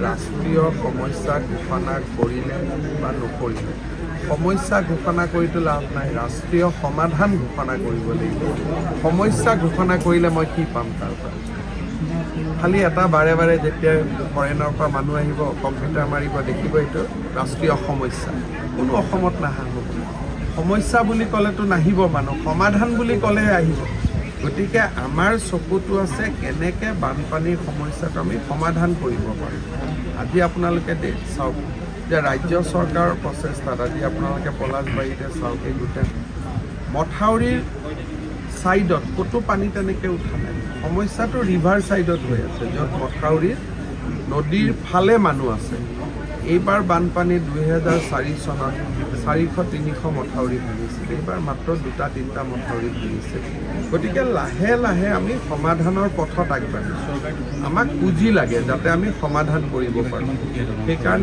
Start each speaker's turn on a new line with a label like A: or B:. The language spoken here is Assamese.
A: ৰাষ্ট্ৰীয় সমস্যা ঘোষণা কৰিলে বা নকৰিলে সমস্যা ঘোষণা কৰিতো লাভ নাই, ৰাষ্ট্ৰীয় সমাধান ঘোষণা কৰিব লাগিব। সমস্যা ঘোষণা কৰিলে মই কি পাম তাৰ পৰা? খালি এটা বাৰে বাৰে যেতিয়া ফৰেনৰ পৰা মানুহ আহিব কম্পিউটাৰ মাৰিব দেখিব এইটো ৰাষ্ট্ৰীয় সমস্যা, কোনো অসমত নাহা হ'ব। সমস্যা বুলি ক'লেতো নাহিব মানুহ, সমাধান বুলি ক'লেহে আহিব। গতিকে আমাৰ চকুটো আছে কেনেকৈ বানপানীৰ সমস্যাটো আমি সমাধান কৰিব পাৰোঁ। আজি আপোনালোকে চাওক যে ৰাজ্য চৰকাৰৰ প্ৰচেষ্টাত আজি আপোনালোকে পলাশবাৰীতে চাওক, এই গোটেই মথাউৰিৰ ছাইডত ক'তো পানী তেনেকৈ উঠা নাই। সমস্যাটো ৰিভাৰ ছাইডত হৈ আছে, য'ত মথাউৰিৰ নদীৰ ফালে মানুহ আছে। এইবাৰ বানপানী 2004 চনত 400-300 মথাউৰি ভাঙিছিল, এইবাৰ মাত্ৰ 2-3টা মথাউৰি ভাঙিছে। গতিকে লাহে লাহে আমি সমাধানৰ পথত আগবাঢ়িছোঁ। আমাক পুঁজি লাগে যাতে আমি সমাধান কৰিব পাৰোঁ। সেইকাৰণে